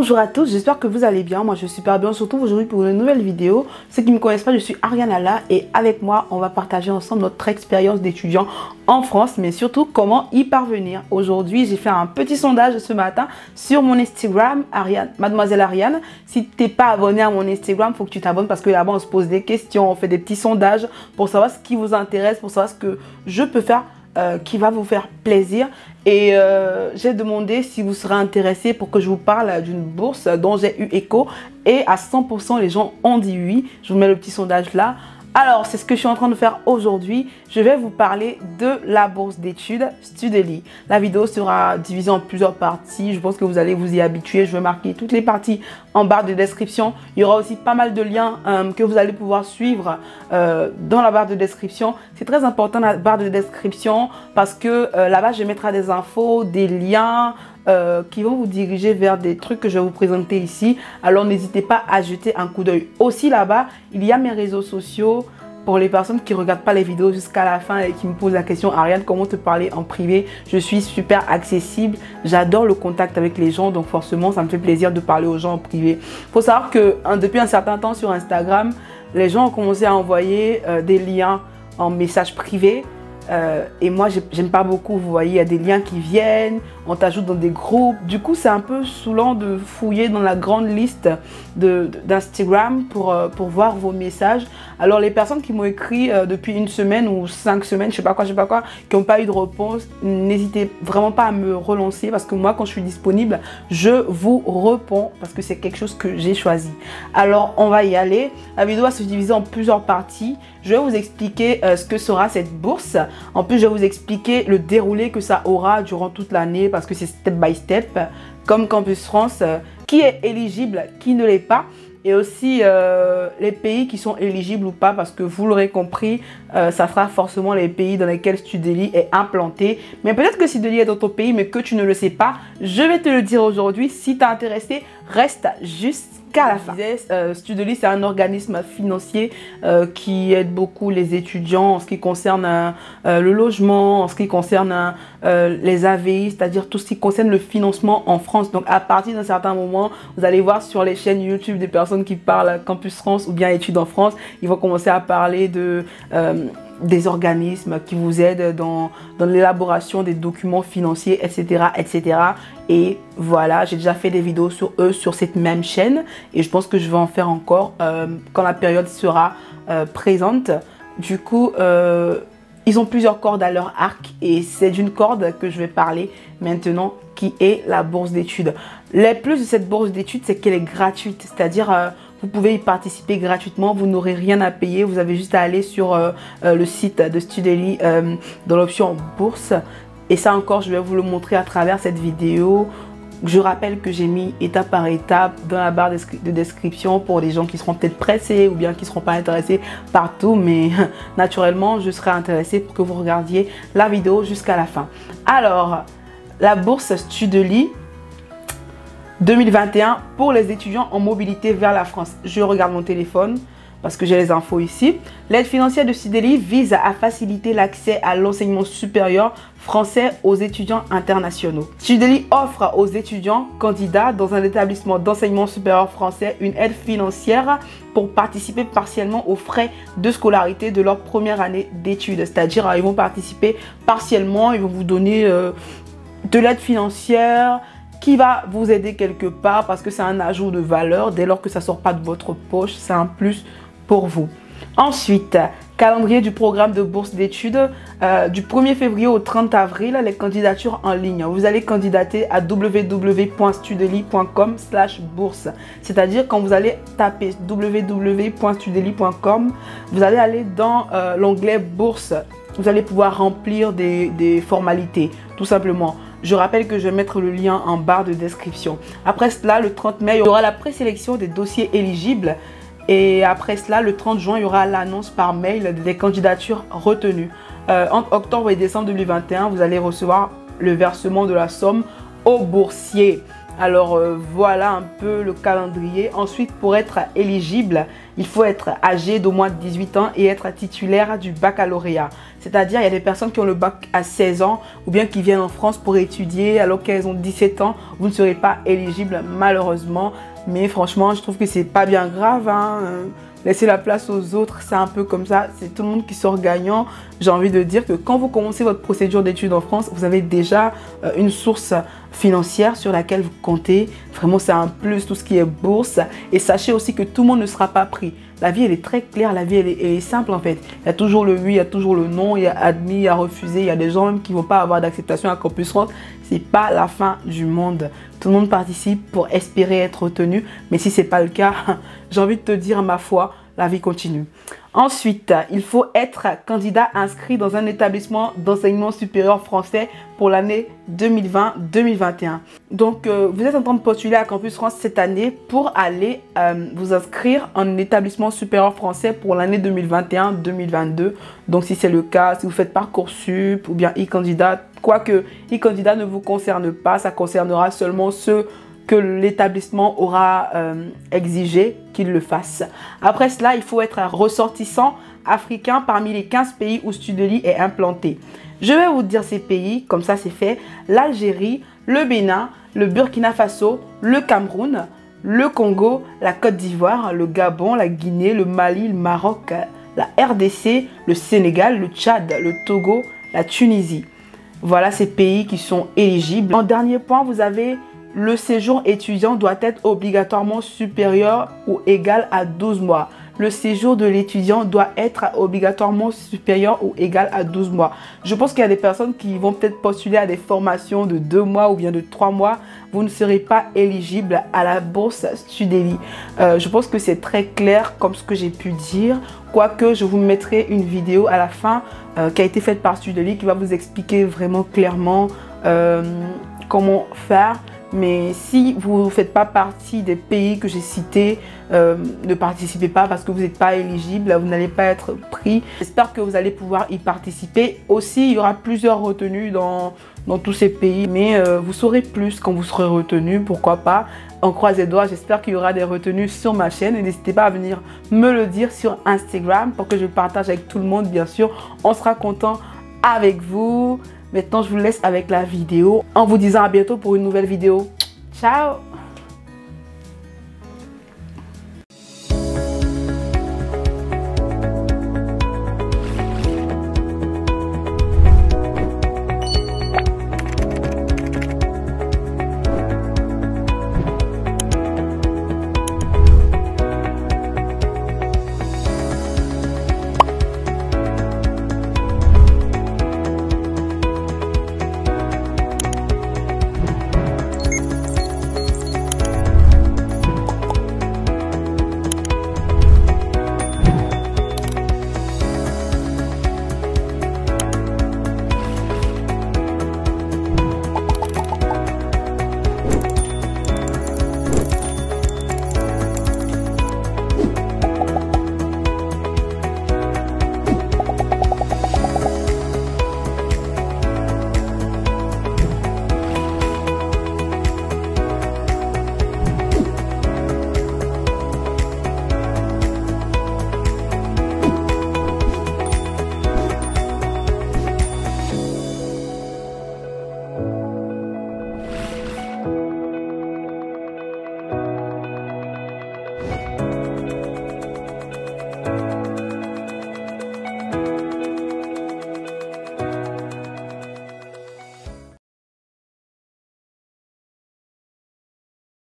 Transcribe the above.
Bonjour à tous, j'espère que vous allez bien. Moi je suis super bien, surtout aujourd'hui pour une nouvelle vidéo. Ceux qui ne me connaissent pas, je suis Ariane Alla et avec moi on va partager ensemble notre expérience d'étudiant en France, mais surtout comment y parvenir. Aujourd'hui j'ai fait un petit sondage ce matin sur mon Instagram, Mademoiselle Ariane. Si tu n'es pas abonné à mon Instagram, il faut que tu t'abonnes parce que là-bas on se pose des questions, on fait des petits sondages pour savoir ce qui vous intéresse, pour savoir ce que je peux faire qui va vous faire plaisir. Et j'ai demandé si vous serez intéressé pour que je vous parle d'une bourse dont j'ai eu écho et à 100% les gens ont dit oui. Je vous mets le petit sondage là. Alors, c'est ce que je suis en train de faire aujourd'hui. Je vais vous parler de la bourse d'études Studely. La vidéo sera divisée en plusieurs parties. Je pense que vous allez vous y habituer. Je vais marquer toutes les parties en barre de description. Il y aura aussi pas mal de liens que vous allez pouvoir suivre dans la barre de description. C'est très important la barre de description parce que là-bas, je mettrai des infos, des liens qui vont vous diriger vers des trucs que je vais vous présenter ici. Alors n'hésitez pas à jeter un coup d'œil. Aussi là-bas, il y a mes réseaux sociaux pour les personnes qui ne regardent pas les vidéos jusqu'à la fin et qui me posent la question: Ariane, comment te parler en privé? Je suis super accessible, j'adore le contact avec les gens, donc forcément ça me fait plaisir de parler aux gens en privé. Il faut savoir que depuis un certain temps sur Instagram, les gens ont commencé à envoyer des liens en message privé. Et moi j'aime pas beaucoup, vous voyez, il y a des liens qui viennent, on t'ajoute dans des groupes, du coup c'est un peu saoulant de fouiller dans la grande liste d'Instagram pour voir vos messages. Alors les personnes qui m'ont écrit depuis une semaine ou 5 semaines, je sais pas quoi, qui n'ont pas eu de réponse, n'hésitez vraiment pas à me relancer parce que moi quand je suis disponible, je vous réponds parce que c'est quelque chose que j'ai choisi. Alors on va y aller, la vidéo va se diviser en plusieurs parties. Je vais vous expliquer ce que sera cette bourse. En plus, je vais vous expliquer le déroulé que ça aura durant toute l'année parce que c'est step by step, comme Campus France, qui est éligible, qui ne l'est pas. Et aussi les pays qui sont éligibles ou pas, parce que vous l'aurez compris, ça sera forcément les pays dans lesquels Studely est implanté. Mais peut-être que Studely est dans ton pays, mais que tu ne le sais pas. Je vais te le dire aujourd'hui. Si tu es intéressé, reste jusqu'à la fin. Studely, c'est un organisme financier qui aide beaucoup les étudiants en ce qui concerne le logement, en ce qui concerne les AVI, c'est-à-dire tout ce qui concerne le financement en France. Donc à partir d'un certain moment, vous allez voir sur les chaînes YouTube des personnes qui parlent Campus France ou bien études en France, ils vont commencer à parler des organismes qui vous aident dans l'élaboration des documents financiers, etc., etc. Et voilà, j'ai déjà fait des vidéos sur eux sur cette même chaîne et je pense que je vais en faire encore quand la période sera présente. Du coup, ils ont plusieurs cordes à leur arc et c'est d'une corde que je vais parler maintenant, qui est la bourse d'études. Les plus de cette bourse d'études, c'est qu'elle est gratuite, c'est-à-dire vous pouvez y participer gratuitement, vous n'aurez rien à payer, vous avez juste à aller sur le site de Studely dans l'option bourse. Et ça encore, je vais vous le montrer à travers cette vidéo. Je rappelle que j'ai mis étape par étape dans la barre de description pour les gens qui seront peut-être pressés ou bien qui ne seront pas intéressés par tout. Mais naturellement, je serai intéressée pour que vous regardiez la vidéo jusqu'à la fin. Alors, la bourse Studely 2021 pour les étudiants en mobilité vers la France. Je regarde mon téléphone parce que j'ai les infos ici. L'aide financière de Studely vise à faciliter l'accès à l'enseignement supérieur français aux étudiants internationaux. Studely offre aux étudiants candidats dans un établissement d'enseignement supérieur français une aide financière pour participer partiellement aux frais de scolarité de leur première année d'études. C'est-à-dire, ils vont participer partiellement, ils vont vous donner de l'aide financière qui va vous aider quelque part parce que c'est un ajout de valeur. Dès lors que ça ne sort pas de votre poche, c'est un plus pour vous. Ensuite, calendrier du programme de bourse d'études du 1er février au 30 avril, les candidatures en ligne. Vous allez candidater à www.studely.com/bourse. C'est-à-dire quand vous allez taper www.studely.com, vous allez aller dans l'onglet bourse. Vous allez pouvoir remplir des formalités, tout simplement. Je rappelle que je vais mettre le lien en barre de description. Après cela, le 30 mai, il y aura la présélection des dossiers éligibles. Et après cela, le 30 juin, il y aura l'annonce par mail des candidatures retenues. Entre octobre et décembre 2021, vous allez recevoir le versement de la somme aux boursiers. Alors voilà un peu le calendrier. Ensuite, pour être éligible, il faut être âgé d'au moins 18 ans et être titulaire du baccalauréat. C'est-à-dire, il y a des personnes qui ont le bac à 16 ans ou bien qui viennent en France pour étudier alors qu'elles ont 17 ans. Vous ne serez pas éligible malheureusement. Mais franchement, je trouve que c'est pas bien grave, hein. Laisser la place aux autres, c'est un peu comme ça. C'est tout le monde qui sort gagnant. J'ai envie de dire que quand vous commencez votre procédure d'études en France, vous avez déjà une source financière sur laquelle vous comptez. Vraiment, c'est un plus, tout ce qui est bourse. Et sachez aussi que tout le monde ne sera pas pris. La vie, elle est très claire. La vie, elle est simple en fait. Il y a toujours le oui, il y a toujours le non. Il y a admis, il y a refusé. Il y a des gens même qui ne vont pas avoir d'acceptation à Campus France. C'est pas la fin du monde. Tout le monde participe pour espérer être retenu. Mais si ce n'est pas le cas, j'ai envie de te dire, ma foi, la vie continue. Ensuite, il faut être candidat inscrit dans un établissement d'enseignement supérieur français pour l'année 2020-2021. Donc, vous êtes en train de postuler à Campus France cette année pour aller vous inscrire en établissement supérieur français pour l'année 2021-2022. Donc, si c'est le cas, si vous faites Parcoursup ou bien e-candidat, quoique e-candidat ne vous concerne pas, ça concernera seulement ceux que l'établissement aura exigé qu'il le fasse. Après cela, il faut être un ressortissant africain parmi les 15 pays où Studely est implanté. Je vais vous dire ces pays, comme ça c'est fait: l'Algérie, le Bénin, le Burkina Faso, le Cameroun, le Congo, la Côte d'Ivoire, le Gabon, la Guinée, le Mali, le Maroc, la RDC, le Sénégal, le Tchad, le Togo, la Tunisie. Voilà ces pays qui sont éligibles. En dernier point, vous avez le séjour étudiant doit être obligatoirement supérieur ou égal à 12 mois. Le séjour de l'étudiant doit être obligatoirement supérieur ou égal à 12 mois. Je pense qu'il y a des personnes qui vont peut-être postuler à des formations de 2 mois ou bien de 3 mois. Vous ne serez pas éligible à la bourse Studely. Je pense que c'est très clair comme ce que j'ai pu dire. Quoique, je vous mettrai une vidéo à la fin qui a été faite par Studely qui va vous expliquer vraiment clairement comment faire. Mais si vous ne faites pas partie des pays que j'ai cités, ne participez pas parce que vous n'êtes pas éligible, vous n'allez pas être pris. J'espère que vous allez pouvoir y participer. Aussi, il y aura plusieurs retenues dans tous ces pays, mais vous saurez plus quand vous serez retenu, pourquoi pas. On croise les doigts, j'espère qu'il y aura des retenues sur ma chaîne. Et n'hésitez pas à venir me le dire sur Instagram pour que je partage avec tout le monde, bien sûr. On sera content avec vous. Maintenant, je vous laisse avec la vidéo en vous disant à bientôt pour une nouvelle vidéo. Ciao!